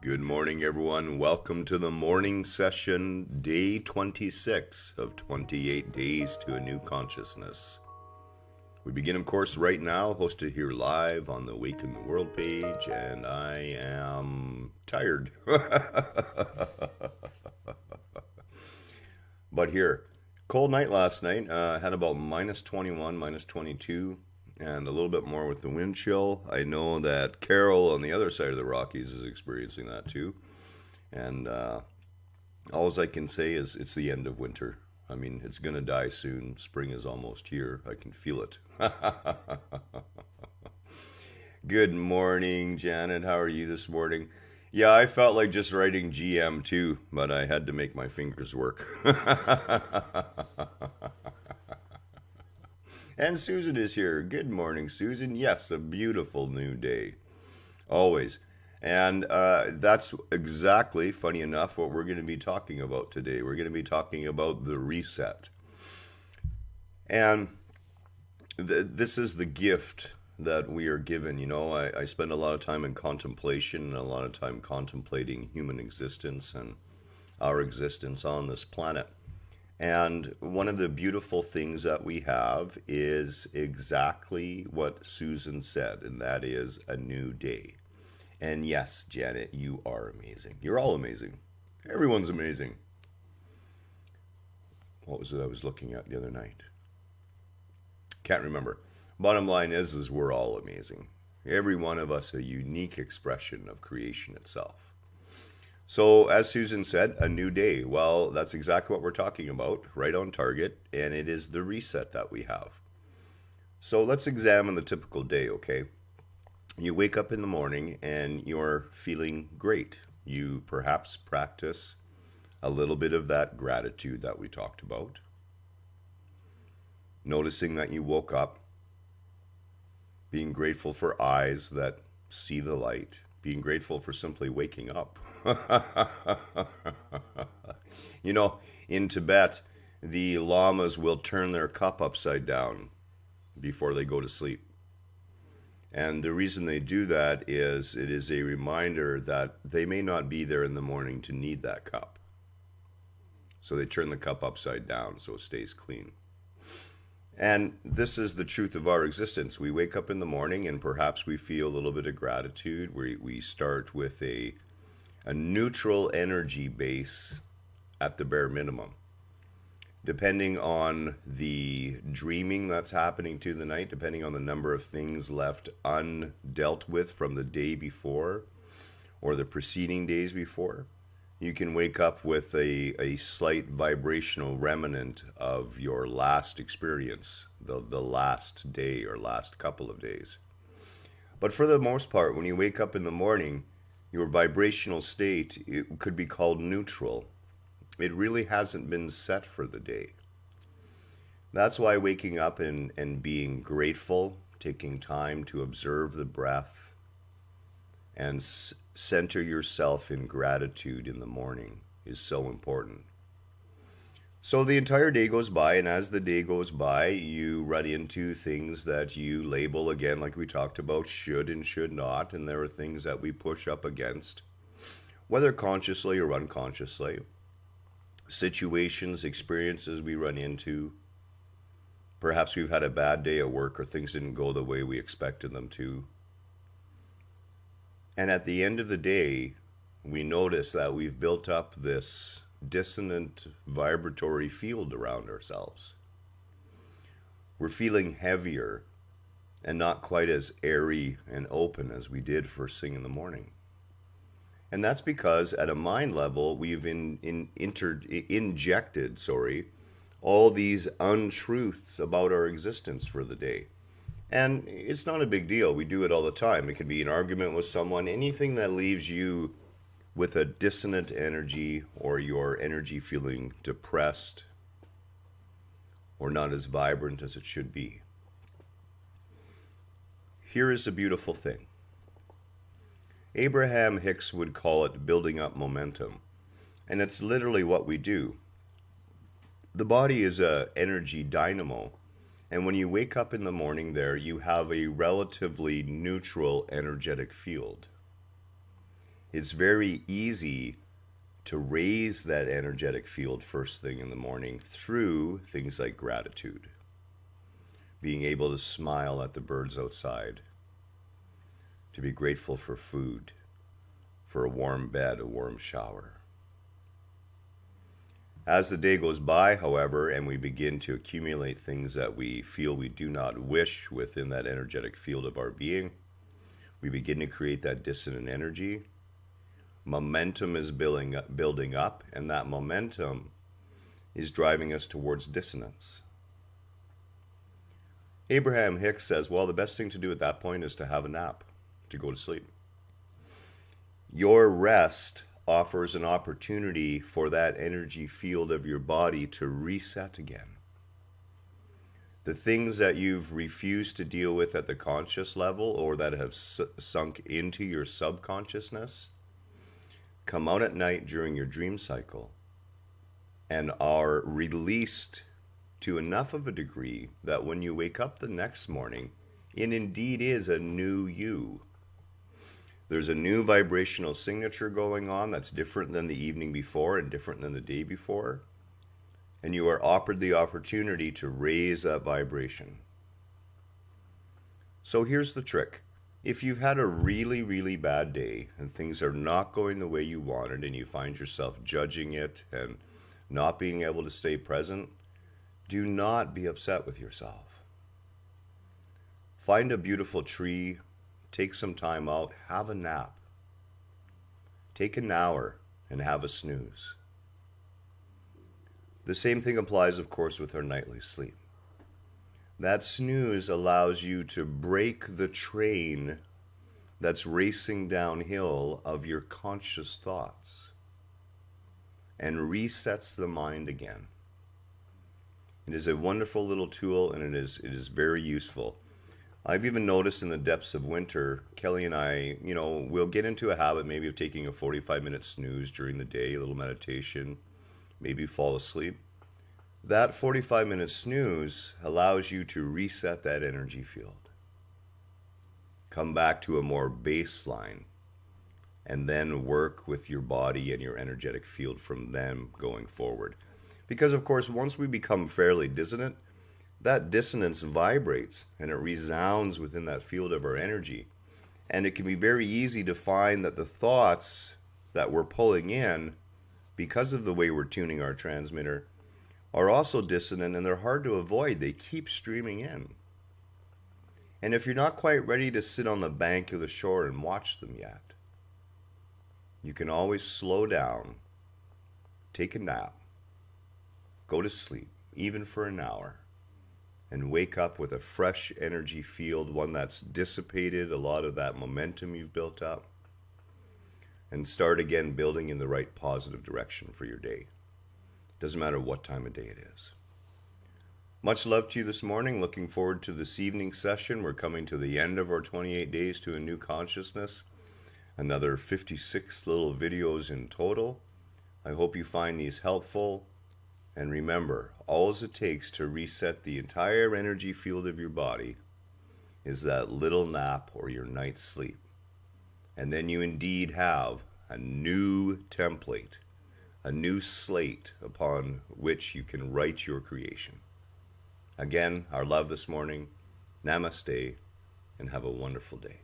Good morning, everyone. Welcome to the morning session, day 26 of 28 Days to a New Consciousness. We begin, of course, right now, hosted here live on the Awaken the World page, and I am tired. But here, cold night last night, had about minus 21, minus 22, and a little bit more with the wind chill. I know that Carol on the other side of the Rockies is experiencing that too. And all I can say is it's the end of winter. I mean, it's going to die soon. Spring is almost here. I can feel it. Good morning, Janet. How are you this morning? Yeah, I felt like just writing GM too, but I had to make my fingers work. And Susan is here. Good morning, Susan. Yes, a beautiful new day. Always. And that's exactly, funny enough, what we're going to be talking about today. We're going to be talking about the reset. And this is the gift that we are given. You know, I spend a lot of time in contemplation and a lot of time contemplating human existence and our existence on this planet. And one of the beautiful things that we have is exactly what Susan said, and that is a new day. And yes, Janet, you are amazing. You're all amazing. Everyone's amazing. What was it I was looking at the other night? Can't remember. Bottom line is we're all amazing. Every one of us a unique expression of creation itself. So, as Susan said, a new day. Well, that's exactly what we're talking about, right on target, and it is the reset that we have. So, let's examine the typical day, okay? You wake up in the morning and you're feeling great. You perhaps practice a little bit of that gratitude that we talked about. Noticing that you woke up, being grateful for eyes that see the light, being grateful for simply waking up. You know, in Tibet, the lamas will turn their cup upside down before they go to sleep. And the reason they do that is it is a reminder that they may not be there in the morning to need that cup. So they turn the cup upside down so it stays clean. And this is the truth of our existence. We wake up in the morning and perhaps we feel a little bit of gratitude. We start with a neutral energy base at the bare minimum. Depending on the dreaming that's happening to the night, depending on the number of things left undealt with from the day before or the preceding days before, you can wake up with a slight vibrational remnant of your last experience, the last day or last couple of days. But for the most part, when you wake up in the morning, your vibrational state, it could be called neutral. It really hasn't been set for the day. That's why waking up and being grateful, taking time to observe the breath, and center yourself in gratitude in the morning is so important. So the entire day goes by, and as the day goes by, you run into things that you label, again, like we talked about, should and should not, and there are things that we push up against, whether consciously or unconsciously. Situations, experiences we run into. Perhaps we've had a bad day at work or things didn't go the way we expected them to. And at the end of the day, we notice that we've built up this dissonant vibratory field around ourselves. We're feeling heavier and not quite as airy and open as we did first thing in the morning. And that's because at a mind level, we've injected all these untruths about our existence for the day. And it's not a big deal. We do it all the time. It could be an argument with someone, anything that leaves you with a dissonant energy or your energy feeling depressed or not as vibrant as it should be. Here is a beautiful thing. Abraham Hicks would call it building up momentum. And it's literally what we do. The body is an energy dynamo. And when you wake up in the morning there, you have a relatively neutral energetic field. it's very easy to raise that energetic field first thing in the morning through things like gratitude. Being able to smile at the birds outside, to be grateful for food, for a warm bed, a warm shower. As the day goes by, however, and we begin to accumulate things that we feel we do not wish within that energetic field of our being, we begin to create that dissonant energy. Momentum is building up, and that momentum is driving us towards dissonance. Abraham Hicks says, well, the best thing to do at that point is to have a nap, to go to sleep. Your rest offers an opportunity for that energy field of your body to reset again. The things that you've refused to deal with at the conscious level or that have sunk into your subconsciousness come out at night during your dream cycle and are released to enough of a degree that when you wake up the next morning, it indeed is a new you. There's a new vibrational signature going on that's different than the evening before and different than the day before. And you are offered the opportunity to raise that vibration. So here's the trick. If you've had a really, really bad day and things are not going the way you wanted and you find yourself judging it and not being able to stay present, do not be upset with yourself. Find a beautiful tree, take some time out, have a nap. Take an hour and have a snooze. The same thing applies, of course, with our nightly sleep. That snooze allows you to break the train that's racing downhill of your conscious thoughts and resets the mind again. It is a wonderful little tool, and it is very useful. I've even noticed in the depths of winter, Kelly and I, we'll get into a habit maybe of taking a 45-minute snooze during the day, a little meditation, maybe fall asleep. That 45-minute snooze allows you to reset that energy field. Come back to a more baseline, and then work with your body and your energetic field from them going forward. Because, of course, once we become fairly dissonant, that dissonance vibrates and it resounds within that field of our energy. And it can be very easy to find that the thoughts that we're pulling in, because of the way we're tuning our transmitter, are also dissonant, and they're hard to avoid. They keep streaming in. And if you're not quite ready to sit on the bank of the shore and watch them yet, you can always slow down, take a nap, go to sleep, even for an hour, and wake up with a fresh energy field, one that's dissipated a lot of that momentum you've built up, and start again building in the right positive direction for your day. Doesn't matter what time of day it is. Much love to you this morning. Looking forward to this evening session. We're coming to the end of our 28 days to a new consciousness. Another 56 little videos in total. I hope you find these helpful. And remember, all it takes to reset the entire energy field of your body is that little nap or your night's sleep. And then you indeed have a new template, a new slate upon which you can write your creation. Again, our love this morning. Namaste, and have a wonderful day.